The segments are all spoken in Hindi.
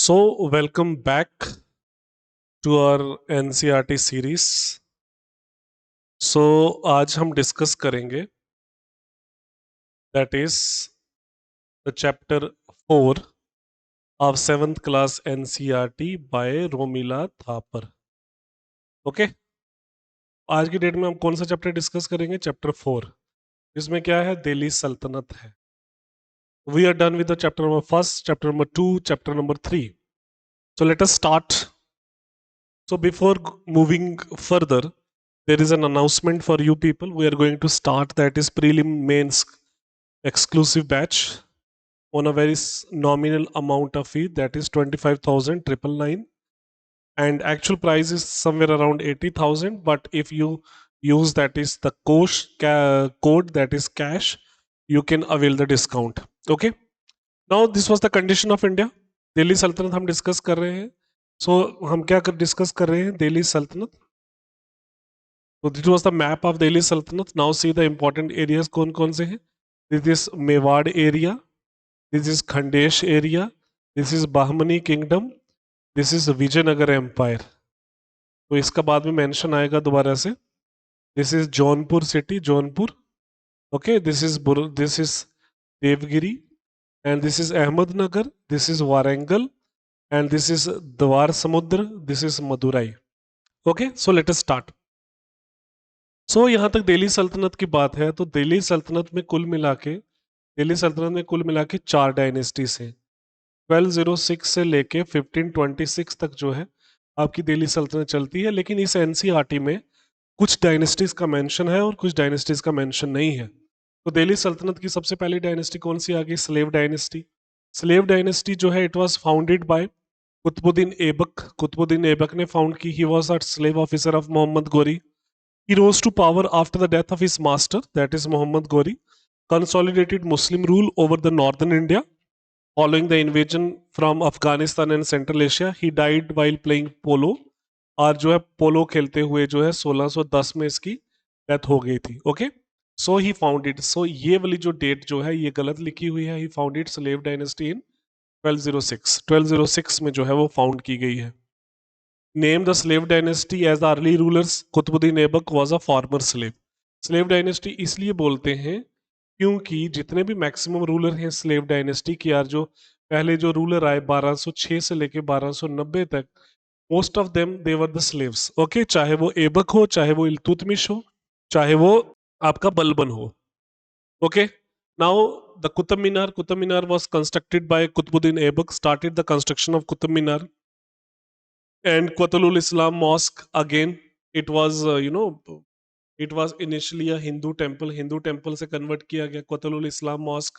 So, welcome back to our NCERT series. So, आज हम डिस्कस करेंगे that is the chapter 4 of 7th class NCERT by Romila Thapar. Okay आज की डेट में हम कौन सा चैप्टर डिस्कस करेंगे? चैप्टर 4. इसमें क्या है? दिल्ली सल्तनत है. We are done with the chapter number 1, chapter number 2, chapter number 3. So let us start. So before moving further, there is an announcement for you people. We are going to start that is prelim mains exclusive batch on a very nominal amount of fee, that is 25,999, and actual price is somewhere around 80,000. But if you use that is the code that is cash, you can avail the discount. Okay. Now this was the condition of India. Delhi सल्तनत हम डिस्कस कर रहे हैं. So हम क्या डिस्कस कर रहे हैं? दिल्ली सल्तनत. So this was the map of Delhi Sultanate. Now see the important areas कौन कौन से हैं. This is Mewad area, this is Khandesh area, this is Bahmani kingdom, this is Vijayanagar empire. तो इसका बाद में मेंशन आएगा दोबारा से. This is Jaunpur city, Jaunpur. Okay, this is Devgiri, and this is Ahmednagar, this is Warangal, and this is Dwar Samudra, this is Madurai. Okay, so let us start. सो यहाँ तक दिल्ली सल्तनत की बात है तो दिल्ली सल्तनत में कुल मिला के 4 डायनेस्टीज हैं. 1206 से लेके 1526 तक जो है आपकी दिल्ली सल्तनत चलती है. लेकिन इस एनसीईआरटी में कुछ डायनेस्टीज का मेंशन है और कुछ डायनेस्टीज का मेंशन नहीं है. तो दिल्ली सल्तनत की सबसे पहली डायनेस्टी कौन सी आ गई? Slave dynasty. स्लेव डायनेस्टी जो है it was founded by Qutubuddin Aibak. Qutubuddin Aibak ने फाउंड की. He was a slave officer of Mohammad Ghori. He rose to power after the death of his master, that is Muhammad Ghori, consolidated Muslim rule over the northern India. Following the invasion from Afghanistan and Central Asia, he died while playing polo. और जो है पोलो खेलते हुए जो है 1610 में इसकी डेथ हो गई थी. ओके, सो ही फाउंडेड. सो ये वाली जो डेट जो है ये गलत लिखी हुई है. ही फाउंडेड स्लेव डायनेस्टी इन 1206 में जो है वो फाउंड की गई है. Name the slave dynasty as the early rulers. Qutubuddin Aibak was a former slave. Slave dynasty इसलिए बोलते हैं क्योंकि जितने भी मैक्सिमम रूलर हैं स्लेव डायनेस्टी की, यार जो पहले जो रूलर आए 1206 से लेके 1290 तक, most of them they were the slaves. Okay, चाहे वो ऐबक हो, चाहे वो इल्तुतमिश हो, चाहे वो आपका बलबन हो. Okay, now the Qutub Minar was constructed by Qutbuddin Aibak, started the construction of Qutub Minar. And Qatalul Islam Mosque, again it was it was initially a Hindu temple से convert किया गया Qatalul Islam Mosque.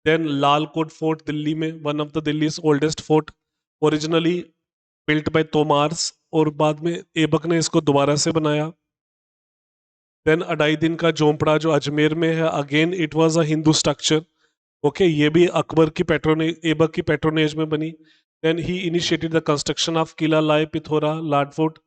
Then Lal Kot Fort Delhi में, one of the Delhi's oldest fort, originally built by Tomars और बाद में ऐबक ने इसको दोबारा से बनाया. Then अडाई दिन का झोंपड़ा जो अजमेर में है, again it was a Hindu structure. Okay, ये भी अकबर की ऐबक की पैट्रोनेज में बनी. Then he initiated the construction of Qila lie Pithora Lord fort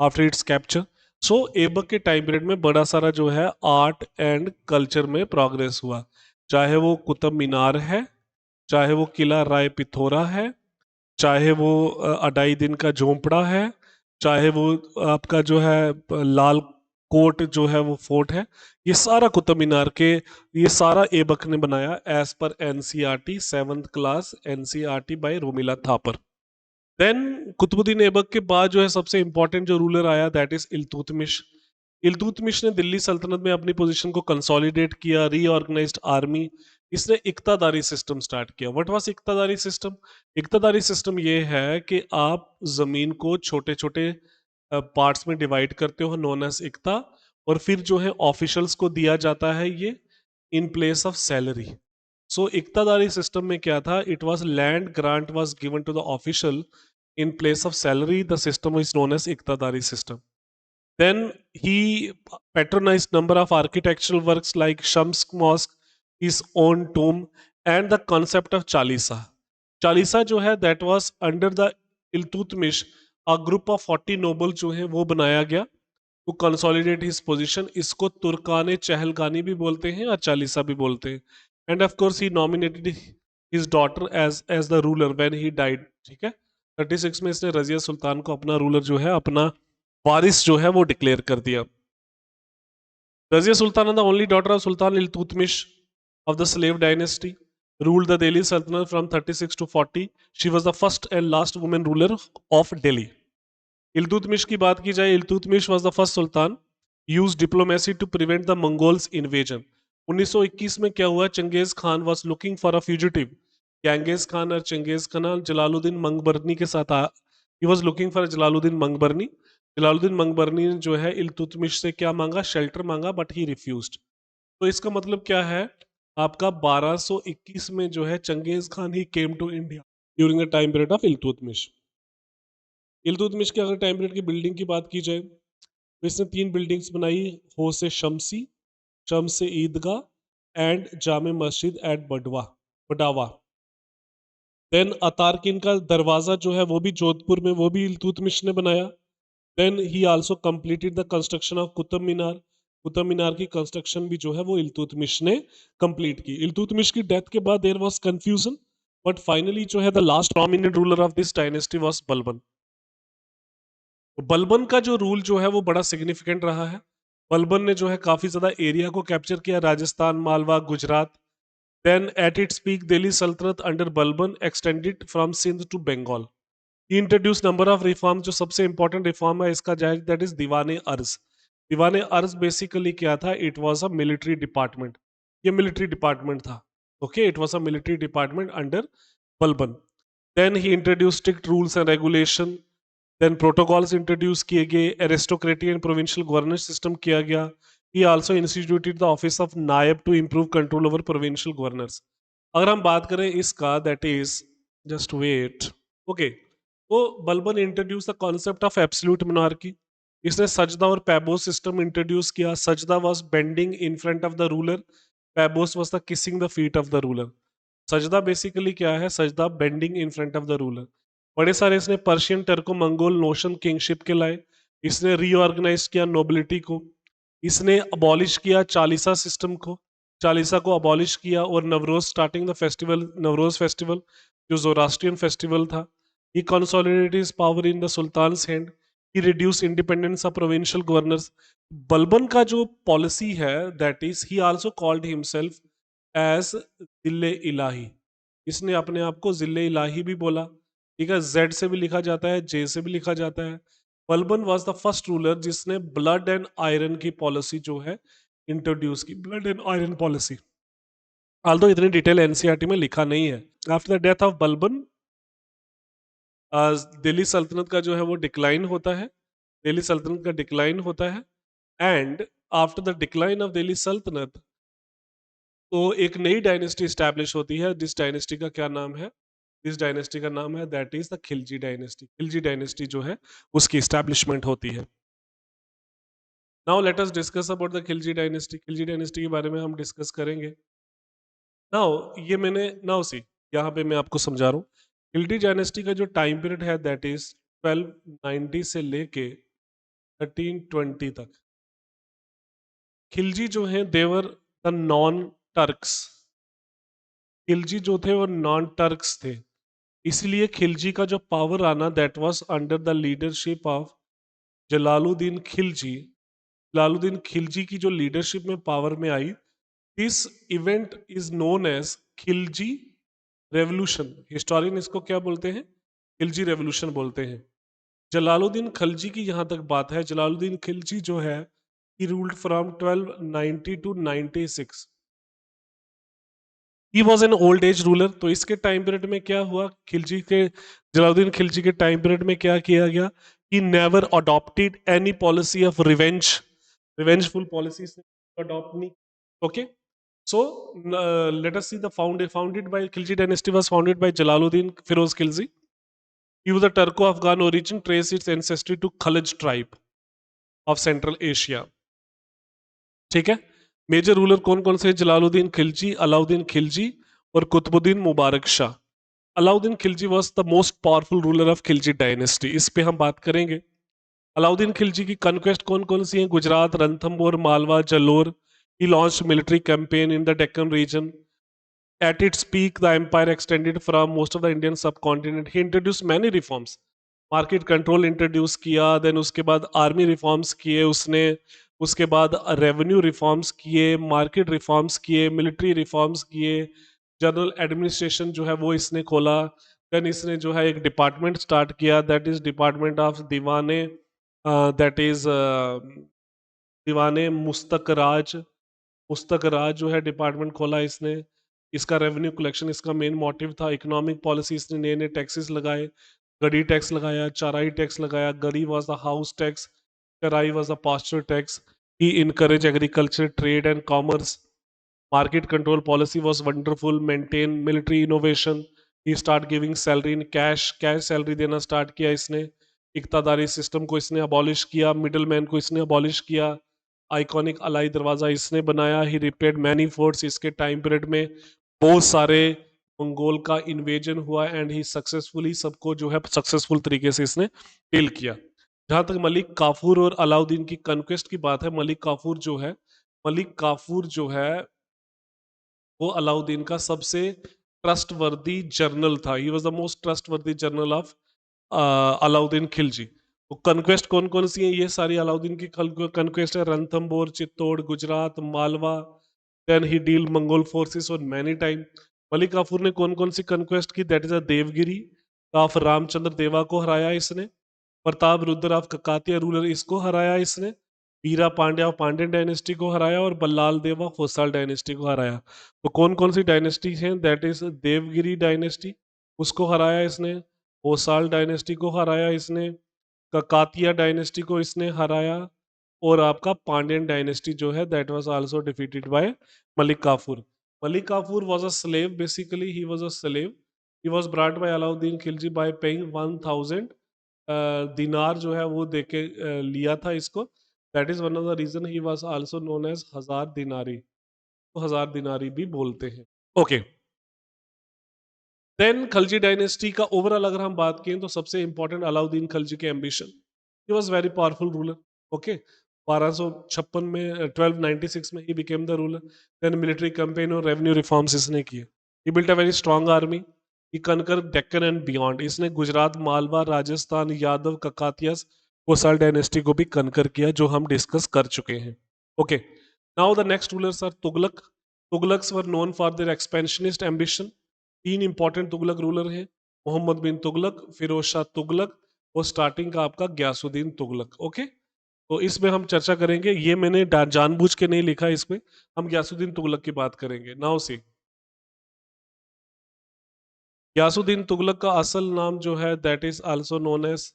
after its capture. So Aibak के टाइम पीरियड में बड़ा सारा जो है आर्ट एंड कल्चर में प्रोग्रेस हुआ. चाहे वो कुतुब मीनार है, चाहे वो किला राय पिथोरा है, चाहे वो अडाई दिन का झोंपड़ा है, चाहे वो आपका जो है लाल कोट जो है वो फोर्ट है, ये सारा कुतुब मीनार के, ये सारा ऐबक ने बनाया as per NCERT 7th class NCERT by Romila Thapar. Then Qutubuddin Aibak के बाद जो है सबसे इंपॉर्टेंट जो रूलर आया दैट इज इल्तुतमिश. इल्तुतमिश ने दिल्ली सल्तनत में अपनी पोजीशन को कंसोलिडेट किया, रीऑर्गेनाइज्ड आर्मी. इसने इक्तादारी सिस्टम स्टार्ट किया. What was iqtadari system? Iqtadari system ये है कि आप जमीन को छोटे छोटे पार्ट्स में डिवाइड करते हो, नोन एज इक्ता, और फिर जो है ऑफिशियल्स को दिया जाता है ये in place of salary. So iqtadari system में क्या था? It was land grant was given to the official in place of salary. The system is known as iqtadari system. Then he patronized number of architectural works like Shams Mosque, his own tomb, and the concept of Chalisa. Chalisa जो है that was under the Iltutmish, a group of 40 noble जो है वो बनाया गया to consolidate his position. इसको तुर्काने चहलगानी भी बोलते हैं और चालीसा भी बोलते हैं. And of course he nominated his daughter as the ruler when he died. ठीक है। 36 में इसने रजिया सुल्तान को अपना रूलर जो है, अपना वारिस जो है वो डिक्लेयर कर दिया। Razia Sultan the only daughter of sultan Iltutmish of the slave dynasty, ruled the Delhi Sultanate from 36 to 40. She was the first and last woman ruler of Delhi. Iltutmish की बात की जाए, Iltutmish was the first sultan used diplomacy to prevent the Mongols invasion. 1921 में क्या हुआ, Changez Khan was looking for a fugitive. Changez Khan और चंगेज खान जलालुद्दीन मंगबरनी के साथ आया. He was looking for Jalaluddin Mangbarni. Jalaluddin Mangbarni ने जो है इल्तुतमिश से क्या मांगा, शेल्टर मांगा, बट ही रिफ्यूज्ड. तो इसका मतलब क्या है, आपका 1221 में जो है Changez Khan he came to India during the time period of Iltutmish. Iltutmish के अगर टाइम पीरियड की बिल्डिंग की बात की जाए तो इसने 3 बिल्डिंग्स बनाई, होसे शमसी, शमसे ईदगाह एंड जामे मस्जिद एट बडावा. देन अतारकिन का दरवाजा जो है वो भी जोधपुर में, वो भी इल्तुतमिश ने बनाया. Then he also completed the construction of Qutub Minar. Qutub Minar की कंस्ट्रक्शन भी जो है वो इल्तुतमिश ने कंप्लीट की. इल्तुतमिश की डेथ के बाद there was confusion, but finally जो है the last prominent ruler of this dynasty was Balban. Balban का जो रूल जो है वो बड़ा सिग्निफिकेंट रहा है. बलबन ने जो है काफी ज्यादा एरिया को कैप्चर किया, Rajasthan, Malwa, Gujarat. Then at its peak Delhi Saltanat under Balban extended from Sindh to Bengal. He introduce number of reform. जो सबसे इंपॉर्टेंट रिफॉर्म है इसका जाए दैट इज दीवाने अर्ज. दीवाने अर्ज बेसिकली क्या था, it was a military department. ये मिलिट्री डिपार्टमेंट था. Okay, it was a military department under Balban. Then he introduce strict rules and regulation. Then protocols introduce किए गए, aristocratic and provincial governance system किया गया. He also instituted the office of naib to improve control over provincial governors. अगर हम बात करें इसका, that is, just wait, okay, तो Balban introduce the concept of absolute monarchy. इसने सजदा और पैबोस सिस्टम इंट्रोड्यूस किया. Sajda was bending in front of the ruler, paibos was the kissing the feet of the ruler. Sajda basically क्या है, sajda bending in front of the ruler. बड़े सारे इसने Persian, Turko Mongol notion kingship के लाए. इसने रीऑर्गेनाइज किया नोबिलिटी को. इसने अबॉलिश किया चालीसा सिस्टम को, चालीसा को अबॉलिश किया. और Navroz, starting the festival, Navroz festival जो जोरास्ट्रियन फेस्टिवल था. He consolidated his power in the sultan's hand. He reduce independence of provincial governors. Balban का जो पॉलिसी है, that is, he also called himself as Zille Ilahi. इसने अपने आप को जिले इलाही भी बोला. ठीक है, जेड से भी लिखा जाता है, जे से भी लिखा जाता है. Balban was the first ruler जिसने ब्लड एंड आयरन की पॉलिसी जो है इंट्रोड्यूस की. Blood and iron policy, Aldous इतनी डिटेल एनसीईआरटी में लिखा नहीं है. After the death of Balban, Delhi सल्तनत का जो है वो डिक्लाइन होता है. दिल्ली सल्तनत का डिक्लाइन होता है. And after the decline of Delhi सल्तनत, तो एक नई डायनेस्टी स्टैब्लिश होती है. जिस डायनेस्टी का क्या नाम है, इस डायनेस्टी का नाम है, that is the Khilji dynasty. Khilji dynasty जो है उसकी स्टैब्लिशमेंट होती है. Now let us discuss about the Khilji dynasty. Khilji dynasty के बारे में हम डिस्कस करेंगे. नाउ ये मैंने, नाउ सी, यहाँ पे मैं आपको समझा रहा हूँ. खिलजी डायनेस्टी का जो टाइम पीरियड है दैट इज 1290 से लेके 1320 तक. खिलजी जो है देवर द नॉन टर्क्स. खिलजी जो थे वो नॉन टर्क्स थे. इसलिए खिलजी का जो पावर आना, that was under the leadership of Jalaluddin Khilji. Jalaluddin Khilji की जो लीडरशिप में पावर में आई, this event is known as Khilji revolution. Historian इसको क्या बोलते हैं, खिलजी रेवोल्यूशन बोलते हैं. जलालुद्दीन खिलजी की जहां तक बात है, जलालुद्दीन खिलजी जो है, he ruled from 1290 to 96. He was an old age ruler. तो इसके टाइम पीरियड में क्या हुआ, खिलजी के, जलालुद्दीन खिलजी के टाइम पीरियड में क्या किया गया, he never adopted any policy of revenge. Revengeful policy adopt नहीं. Okay, so let us see the founded by Khilji dynasty was founded by Jalaluddin Firoz Khilji. He was a Turko Afghan origin, trace its ancestry to Khalaj tribe of Central Asia. ठीक है. मेजर रूलर कौन कौन से, जलालुद्दीन खिलजी, अलाउद्दीन खिलजी और Qutbuddin Mubarak Shah. Alauddin Khilji was the most powerful ruler of Khilji dynasty. इस पे हम बात करेंगे. अलाउद्दीन खिलजी की कन्क्वेस्ट कौन कौन सी हैं, Gujarat, Ranthambore, Malwa, Jalore. He launch military campaign in the Deccan region. At its peak, the empire extended from most of the Indian subcontinent. He introduced many reforms. Market control introduce किया, देन उसके बाद आर्मी रिफॉर्म्स किए उसने, उसके बाद रेवेन्यू रिफॉर्म्स किए, मार्केट रिफॉर्म्स किए, मिलिट्री रिफॉर्म्स किए, जनरल एडमिनिस्ट्रेशन जो है वो इसने खोला। देन इसने जो है एक डिपार्टमेंट स्टार्ट किया, दैट इज डिपार्टमेंट ऑफ दीवाने, दैट इज दीवाने मुस्तक राज। पुस्तक राज जो है डिपार्टमेंट खोला इसने। इसका रेवेन्यू कलेक्शन इसका मेन मोटिव था। इकोनॉमिक पॉलिसी इसने नए नए टैक्सेस लगाए, गड़ी टैक्स लगाया, चराई टैक्स लगाया। गड़ी वॉज द हाउस टैक्स, चराई was the pasture tax. He encourage agriculture, trade and commerce. Market control policy was wonderful, maintain military innovation. He start giving salary in cash, cash salary देना स्टार्ट किया इसने। इक्तादारी सिस्टम को इसने अबॉलिश किया, मिडल मैन को इसने अबॉलिश किया। आइकॉनिक अलाई दरवाजा इसने बनाया। ही रिपेयर्ड मैनी फोर्ट्स। इसके टाइम पीरियड में बहुत सारे मंगोल का इन्वेजन हुआ एंड ही सक्सेसफुली सबको जो है सक्सेसफुल तरीके से इसने किल किया। जहां तक मलिक काफूर और अलाउद्दीन की कन्क्वेस्ट की बात है, मलिक काफूर जो है वो अलाउद्दीन का सबसे ट्रस्टवर्दी जर्नल था। He was the most trustworthy journal of Alauddin Khilji. तो कन्क्वेस्ट कौन कौन सी है? ये सारी अलाउद्दीन की कन्क्वेस्ट है। Ranthambore, Chittor, Gujarat, Malwa. Then he deal Mongol forces on many time. Malik Kafur ने कौन कौन सी कन्क्वेस्ट की? That is a Devagiri of Ramachandra Deva को हराया इसने। प्रताप रुद्र ऑफ ककातिया रूलर, इसको हराया इसने। वीरा पांड्या पांड्यन डायनेस्टी को हराया और बल्लाल देवा होसाल डायनेस्टी को हराया। तो कौन कौन सी डायनेस्टी हैं? दैट इज देवगिरी डायनेस्टी, उसको हराया इसने। होसाल डायनेस्टी को हराया इसने। ककातिया डायनेस्टी को इसने हराया। और आपका पांड्यन डायनेस्टी जो है that was also defeated by Malik Kafur. Malik Kafur was a slave, basically he was a slave. He was brought by Alauddin Khilji by paying 1000 dinar जो है वो देके लिया था इसको। That is one of the reason he was also known as Hazar Dinari. तो हजार दिनारी भी बोलते हैं। ओके, देन खलजी डायनेस्टी का ओवरऑल अगर हम बात करें तो सबसे इंपॉर्टेंट अलाउद्दीन खलजी के ambition. He was very powerful ruler. Okay, 1256 में 1296 में he became the ruler. Then military campaign और रेवेन्यू रिफॉर्म्स इसने किए। He built a very strong army. He conquer Deccan and beyond. इसने गुजरात, मालवा, राजस्थान, यादव, ककातियास, कोसाल डायनेस्टी को भी कनकर किया, जो हम डिस्कस कर चुके हैं। Okay, now the next rulers are Tughlaq. Tughlaqs were known for their expansionist ambition. तीन इंपॉर्टेंट तुगलक रूलर हैं, मोहम्मद बिन तुगलक, फिरोज शाह तुगलक और स्टार्टिंग का आपका गयासुद्दीन तुगलक। ओके, तो इसमें हम चर्चा करेंगे। ये मैंने जानबूझ के नहीं लिखा, इसमें हम गयासुद्दीन तुगलक की बात करेंगे। नाउ सी, गयासुद्दीन तुगलक का असल नाम जो है that is also known as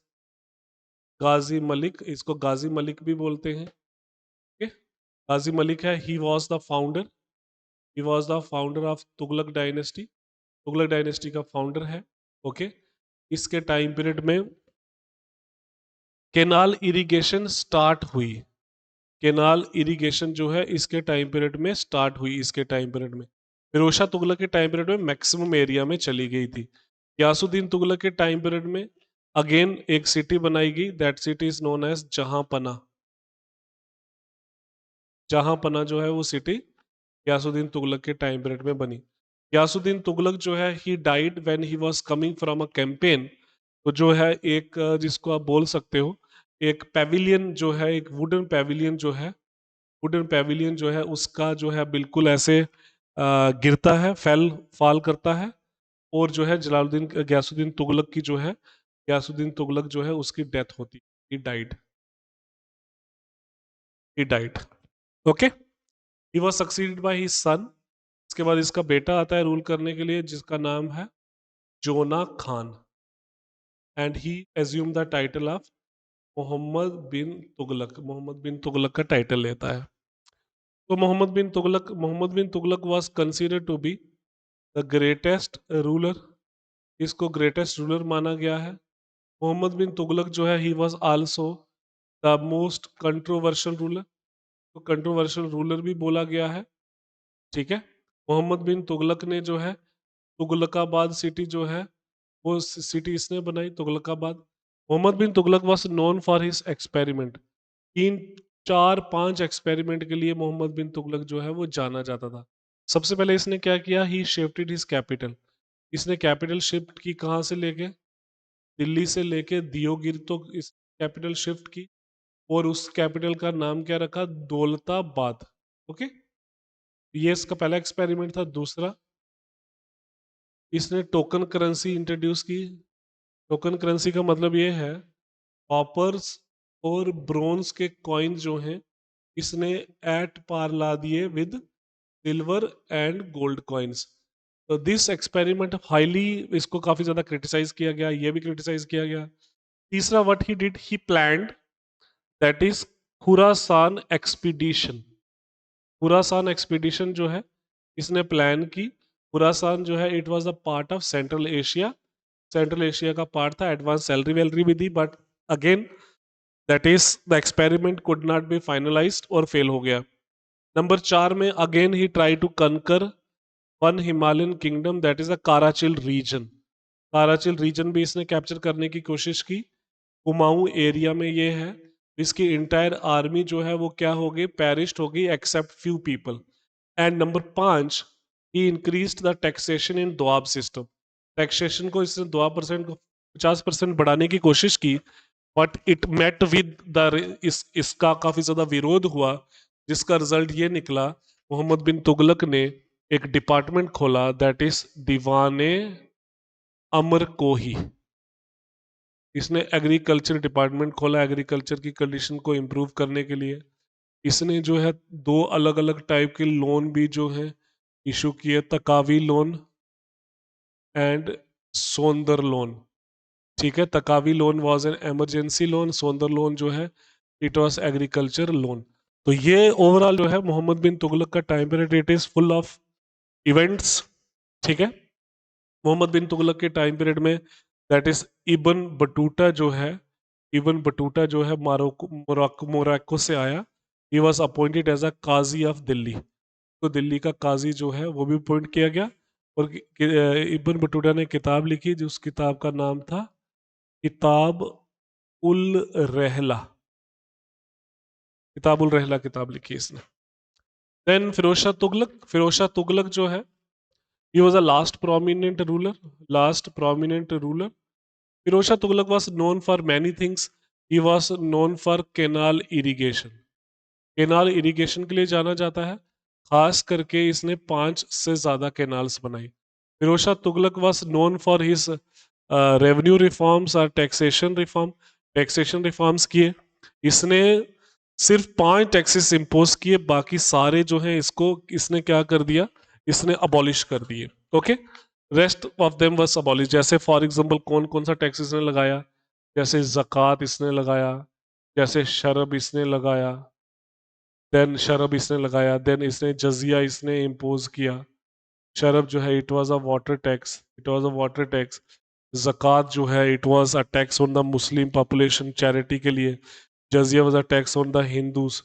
Ghazi Malik. इसको गाजी मलिक भी बोलते हैं। ओके, गाजी मलिक है, he was the founder, he was the founder of Tughlaq dynasty. Tughlaq dynasty का फाउंडर है। ओके, इसके टाइम पीरियड में केनाल इरिगेशन स्टार्ट हुई। केनाल इरिगेशन जो है इसके टाइम पीरियड में स्टार्ट हुई। इसके टाइम पीरियड में फिरोज शाह तुगलक के टाइम पीरियड में मैक्सिमम एरिया में चली गई थी। गयासुद्दीन तुगलक के टाइम पीरियड में अगेन एक सिटी बनाई गई, that city is known as Jahanpanah. Jahanpanah जो है वो सिटी गयासुद्दीन तुगलक के टाइम पीरियड में बनी। गयासुद्दीन तुगलक जो है he died when he was coming from a campaign. तो जो है एक जिसको आप बोल सकते हो एक पेविलियन जो है, एक वुडन पेविलियन जो है, वुडन पेविलियन जो है उसका जो है बिल्कुल ऐसे गिरता है, फॉल करता है। और जो है जलालुद्दीन गयासुद्दीन तुगलक की जो है, गयासुद्दीन तुगलक जो है उसकी डेथ होती है। He died, he died. Okay, he was succeeded by his son. इसके बाद इसका बेटा आता है रूल करने के लिए, जिसका नाम है Jauna Khan, and he assume the title of Muhammad bin Tughlaq. Muhammad bin Tughlaq का टाइटल लेता है। तो Muhammad bin Tughlaq was considered to be the greatest ruler. इसको ग्रेटेस्ट रूलर माना गया है। मोहम्मद बिन तुगलक जो है he was also the most controversial ruler. तो कंट्रोवर्शियल रूलर भी बोला गया है। ठीक है, मोहम्मद बिन तुगलक ने जो है तुगलकाबाद सिटी जो है वो सिटी इसने बनाई, Tughlaqabad. Muhammad bin Tughlaq was known for his experiment. तीन चार पांच एक्सपेरिमेंट के लिए मोहम्मद बिन तुगलक जो है वो जाना जाता था। सबसे पहले इसने क्या किया, ही शिफ्टेड हिज कैपिटल, इसने कैपिटल शिफ्ट की कहाँ से लेके, दिल्ली से लेके दियोगिर तो इस कैपिटल शिफ्ट की, और उस कैपिटल का नाम क्या रखा, दौलताबाद। ओके, ये इसका पहला एक्सपेरिमेंट था। दूसरा, इसने टोकन करेंसी इंट्रोड्यूस की। टोकन करेंसी का मतलब ये है, कॉपर्स और ब्रोंज के कॉइन जो हैं इसने एट पार ला दिए with silver and gold coins. तो दिस एक्सपेरिमेंट हाईली, इसको काफी ज्यादा क्रिटिसाइज किया गया, ये भी क्रिटिसाइज किया गया। तीसरा, what he did, he planned, that is Khurasan expedition. Khurasan expedition जो है इसने प्लान की। खुरासान जो है it was a part of Central Asia, Central Asia का पार्ट था। एडवांस सैलरी वैलरी भी दी, but again that is the experiment could not be finalised और फेल हो गया। नंबर 4 में again he try to conquer one Himalayan kingdom, that is the Karachil reason. काराचिल reason भी इसने कैप्चर करने की कोशिश की। कुमाऊं एरिया में ये है। इसकी इंटायर आर्मी जो है वो क्या हो गई, पेरिश्ड हो गई except few people. And number 5, he increased the taxation in Doab system. Taxation को इसने 2% को 50% बढ़ाने की कोशिश की, but it met with the इसका काफी ज्यादा विरोध हुआ, जिसका रिजल्ट ये निकला, मोहम्मद बिन तुगलक ने एक डिपार्टमेंट खोला, दैट इज दीवाने अमर कोही। इसने एग्रीकल्चर डिपार्टमेंट खोला, एग्रीकल्चर की कंडीशन को इम्प्रूव करने के लिए। इसने जो है 2 अलग अलग टाइप के लोन भी जो है इशू किए, taqavi loan and sondhar loan. ठीक है, taqavi loan was an emergency loan, sondhar loan जो है इट वाज एग्रीकल्चर लोन। तो ये ओवरऑल जो है मोहम्मद बिन तुगलक का time period, it is full of events. ठीक है, मोहम्मद बिन तुगलक के टाइम पीरियड में, दैट इज इबन बटूटा जो है, इबन बटूटा जो है मोरक्को से आया। He was appointed as a qazi of Delhi. तो दिल्ली का काजी जो है वो भी अपॉइंट किया गया। और इबन बटूटा ने किताब लिखी, जिस किताब का नाम था किताब उल रहला। किताब उल रहला किताब लिखी इसने। देन फिरोज शाह तुगलक, फिरोज शाह तुगलक जो है, he was a last prominent ruler, last prominent ruler. Firoz Shah Tughlaq was known for many things. He was known for canal irrigation. Canal irrigation के लिए जाना जाता है, खास करके इसने 5 से ज्यादा कैनाल्स बनाई। Firoz Shah Tughlaq was known for his revenue reforms और टैक्सेशन रिफॉर्म। टैक्सेशन रिफॉर्म्स किए इसने, सिर्फ 5 टैक्सेस इम्पोज किए, बाकी सारे जो हैं इसको इसने क्या कर दिया, इसने अबॉलिश कर दिए। Okay, rest of them was abolish. जैसे फॉर एग्जांपल कौन कौन सा टैक्स इसने लगाया, जैसे जक़ात इसने लगाया, जैसे शरब इसने लगाया, देन शरब इसने लगाया, देन इसने जजिया इसने इम्पोज किया। शरब जो है it was a water tax, it was a water tax. Zakat जो है it was a tax on the Muslim population, charity के लिए। Jizya was a tax on the Hindus.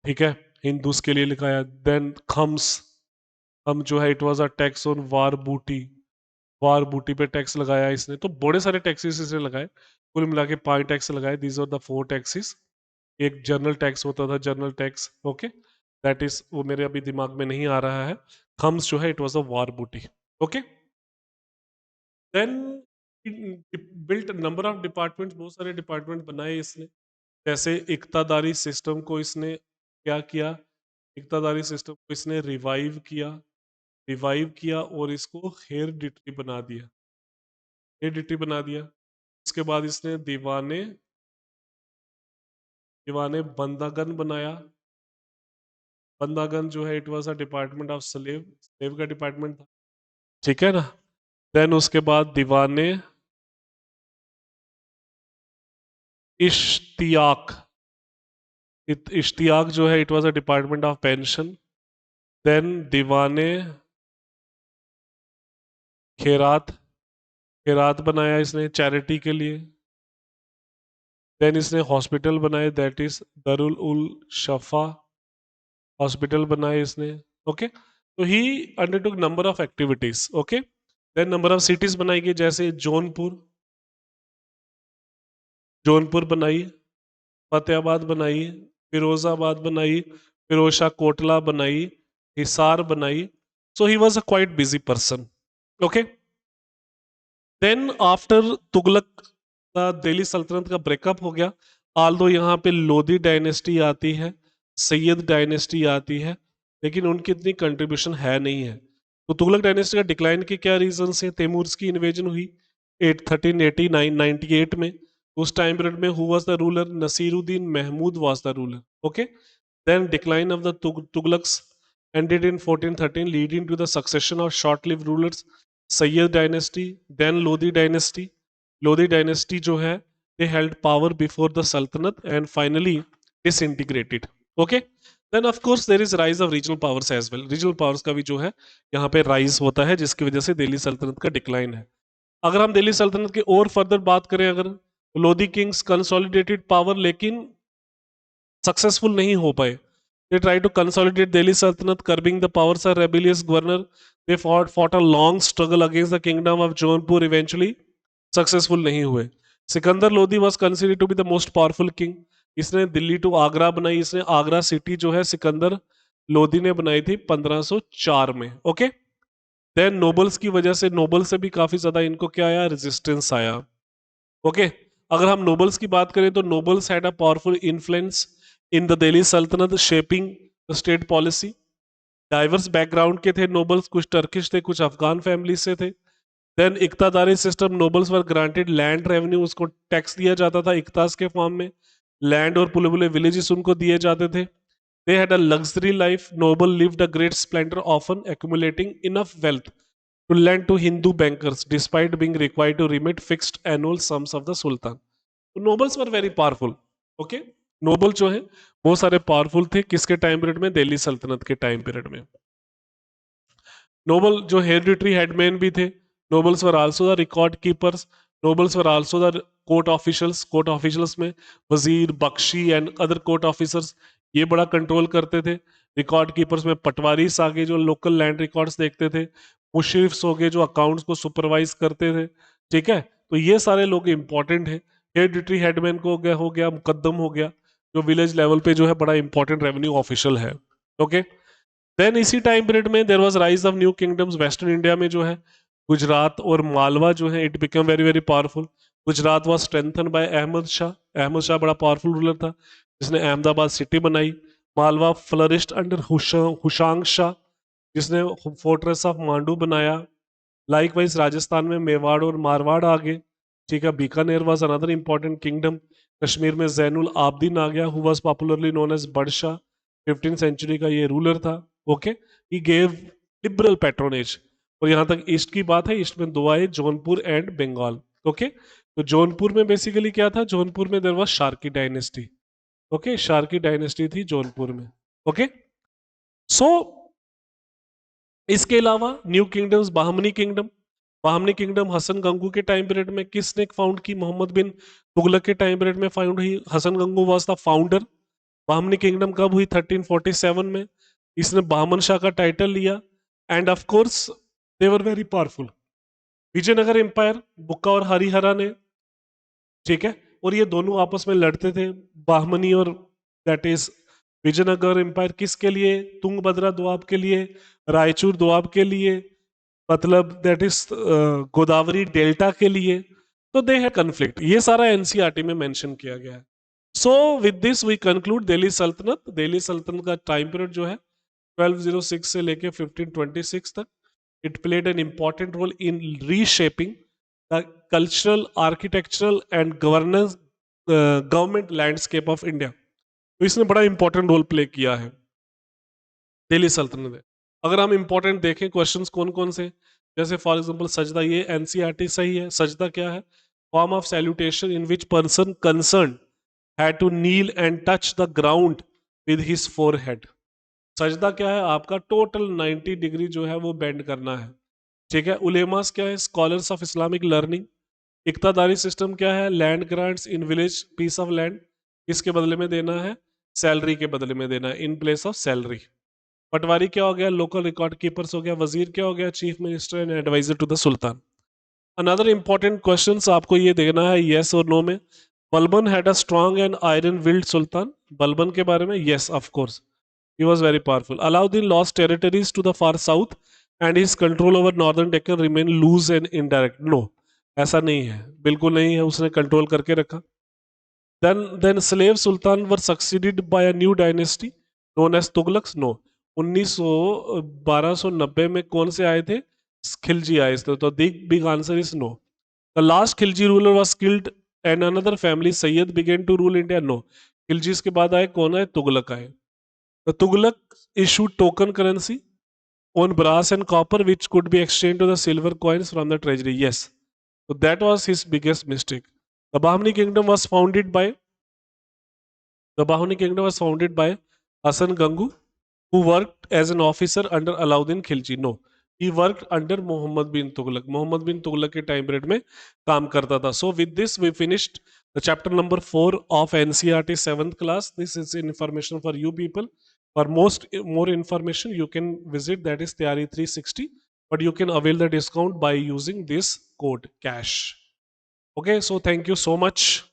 ठीक है, हिंदूज के लिए लिखाया। देन खम्स, हम जो है it was a tax on war booty, war बूटी पे टैक्स लगाया इसने। तो बड़े सारे टैक्सेस इसने लगाए, कुल मिला के 5 टैक्स लगाए। These are the 4 taxes. एक जनरल टैक्स होता था, general tax. Okay, that is, वो मेरे अभी दिमाग में नहीं आ रहा है। थम्स जो है it was a war booty. Okay, then built number of departments, बहुत सारे डिपार्टमेंट बनाए इसने। जैसे इक्तादारी सिस्टम को इसने क्या किया, इक्तादारी सिस्टम को इसने रिवाइव किया, रिवाइव किया और इसको हेरिडिटरी बना दिया, हेरिडिटरी बना दिया। उसके बाद इसने दीवाने, दीवाने बंदागन बनाया। बंदागन जो है it was a department of slave, slave का डिपार्टमेंट था। ठीक है ना। देन उसके बाद दीवाने इश्तियाक, इश्तियाक जो है it was a department of pension. Then दीवाने खेरात, खेरात बनाया इसने चैरिटी के लिए। देन इसने हॉस्पिटल बनाए, that is Darul ul Shifa, hospital बनाए इसने। ओके, तो he undertook number of activities. Okay, then number of cities बनाई गई, जैसे जौनपुर, जौनपुर बनाई, फतेहाबाद बनाई, फिरोजाबाद बनाई, फिरोजशाह कोटला बनाई, हिसार बनाई। So he was a quite busy person. Okay. Then after Tughlaq का दिल्ली सल्तनत का ब्रेकअप हो गया, आल्दो यहाँ पे लोधी डायनेस्टी आती है, सैयद डायनेस्टी आती है, लेकिन उनकी इतनी कंट्रीब्यूशन है नहीं है। तो तुगलक डायनेस्टी का डिक्लाइन के क्या रीजन है? तैमूर्स की इन्वेजन हुई 1389-98 में। उस टाइम पीरियड में who was the ruler? Nasiruddin Mahmud was the ruler. Okay, then decline of the Tughlaqs ended in 1413, leading to the succession of short-lived rulers, Sayyid dynasty, then Lodi dynasty. Lodi dynasty जो है, they held power before the Sultanate and finally disintegrated. Okay? Then of course there is rise of regional powers as well. Regional powers का भी जो है यहाँ पे rise होता है, जिसकी वजह से दिल्ली सल्तनत का डिक्लाइन है। अगर हम दिल्ली सल्तनत की और फर्दर बात करें, अगर लोधी किंग्स कंसोलिडेटेड पावर लेकिन सक्सेसफुल नहीं हो पाए। They tried to consolidate Delhi Sultanate, curbing the powers of rebellious governor. They fought a long struggle against the kingdom of Jaunpur. Eventually, successful नहीं हुए। Sikandar Lodhi was considered to be the most powerful king. इसने दिल्ली टू आगरा बनाई। इसने आगरा सिटी जो है सिकंदर लोधी ने बनाई थी 1504 में। ओके, देन नोबल्स की वजह से, नोबल से भी काफी ज्यादा इनको क्या आया? रेजिस्टेंस आया। ओके, अगर हम नोबल्स की बात करें तो nobles had a powerful influence in the Delhi Saltanat, shaping the state policy. Diverse background के थे नोबल्स, कुछ टर्किश थे, कुछ अफगान फैमिली से थे। देन इक्तादारी सिस्टम, नोबल्स वर ग्रांटेड लैंड रेवेन्यू, उसको टैक्स दिया जाता था इक्तास के फॉर्म में। लैंड और पुले पुले विलेजेस उनको दिए जाते थे। They had a luxury life, noble lived a great splendour, often accumulating enough wealth to lend to Hindu bankers despite being required to remit fixed annual sums of the Sultan. तो nobles were very powerful. Okay, noble जो है बहुत सारे पावरफुल थे किसके टाइम पीरियड में? दिल्ली सल्तनत के टाइम पीरियड में। नोबल जो हेरिडिटरी हेडमैन भी थे, nobles were also the record keepers, nobles were also the court officials. Court officials में वजीर, बख्शी एंड अदर कोर्ट ऑफिसर्स ये बड़ा कंट्रोल करते थे। रिकॉर्ड कीपर्स में पटवारीस आगे जो लोकल लैंड रिकॉर्ड्स देखते थे, मुशरिफ्स हो गए जो अकाउंट्स को सुपरवाइज करते थे। ठीक है, तो ये सारे लोग इंपॉर्टेंट है। हेरिडिटरी हेडमैन को हो गया मुकद्दम हो गया, जो विलेज लेवल पे जो है बड़ा इंपॉर्टेंट रेवेन्यू ऑफिशियल है। ओके, देन इसी टाइम पीरियड में there was rise of new kingdoms. Western India में जो है गुजरात और मालवा जो है it become very very powerful. Gujarat was strengthen by Ahmad Shah. Ahmad Shah बड़ा पावरफुल रूलर था जिसने अहमदाबाद सिटी बनाई। मालवा फ्लरिश्ड अंडर हुशांग शाह जिसने फोर्ट्रेस ऑफ मांडू बनाया। लाइकवाइज राजस्थान में मेवाड़ और मारवाड़ आ गए। ठीक है, Bikaner was another important kingdom. Kashmir में जैनुल आबदीन आ गया, who was popularly known as Budshah. 15th century का ये रूलर था। Okay, he gave liberal patronage. और यहाँ तक ईस्ट की बात है, ईस्ट में दो आए, जौनपुर एंड बंगाल। ओके, तो जौनपुर में बेसिकली क्या था? जौनपुर में there was Sharqi dynasty. Okay, Sharqi dynasty थी जौनपुर में। ओके, सो इसके अलावा new kingdoms, Bahmani kingdom. Bahmani kingdom Hasan Gangu के टाइम पीरियड में किसने फाउंड की? मोहम्मद बिन तुगलक के टाइम पीरियड में फाउंड हुई। Hasan Gangu was the founder. Bahmani kingdom कब हुई? 1347 में। इसने बामन शाह का टाइटल लिया and of course they were very powerful. Vijayanagara empire, Bukka और हरिहरा ने, ठीक है, और ये दोनों आपस में लड़ते थे, बाहमनी और दैट इज विजयनगर एम्पायर। किसके लिए? तुंगभद्रा दोआब के लिए, रायचूर दोआब के लिए, मतलब दैट इज गोदावरी डेल्टा के लिए। तो दे है कन्फ्लिक्ट, ये सारा एनसीईआरटी में मेंशन किया गया है। So with this we conclude Delhi सल्तनत। दिल्ली सल्तनत का टाइम पीरियड जो है 1206 से लेके 1526 तक, it played an important role in reshaping the cultural, architectural and governance government landscape of India. तो इसने बड़ा इंपॉर्टेंट रोल प्ले किया है दिल्ली सल्तनत ने। अगर हम इंपॉर्टेंट देखें क्वेश्चंस कौन कौन से, जैसे फॉर एग्जांपल सजदा, ये एनसीईआरटी सही है। सजदा क्या है? Form of salutation in which person concern had to kneel and touch the ground with his forehead। सजदा क्या है? आपका टोटल 90 डिग्री जो है वो बेंड करना है। ठीक है, उलेमास क्या है? Scholars of Islamic learning. Iqtadari system क्या है? Land grants in village, piece of land किसके बदले में देना है? सैलरी के बदले में देना है, इन प्लेस ऑफ सैलरी। पटवारी क्या हो गया? लोकल रिकॉर्ड कीपर्स हो गया। वजीर क्या हो गया? Chief minister and adviser to the sultan. Another important question आपको ये देखना है यस और नो में। Balban had a strong and iron willed sultan. Balban के बारे में yes of course, he was very powerful. Alauddin lost territories to the far south and his control over northern Deccan remain loose and indirect. No, ऐसा नहीं है, बिल्कुल नहीं है, उसने कंट्रोल करके रखा। then slave sultan were succeeded by a new dynasty known as Tughlaqs। no, 1290 में कौन से आए थे? खिलजी आए थे। तो big answer is no। the last Khilji ruler was killed and another family Sayyid began to rule India। no, खिलजीज के बाद आए कौन आए? तुगलक आए। the Tughlaq issued token currency on brass and copper which could be exchanged to the silver coins from the treasury। yes, so that was his biggest mistake। the Bahmani kingdom was founded by The Bahmani kingdom was founded by Hasan Gangu, who worked as an officer under Alauddin Khilji। No, he worked under Muhammad bin Tughlaq। Muhammad bin Tughlaq के time period में काम करता था। So with this we finished the chapter number 4 of NCERT 7th class। This is information for you people. For more information you can visit, that is Tayari 360, but you can avail the discount by using this code CASH। Okay, so thank you so much.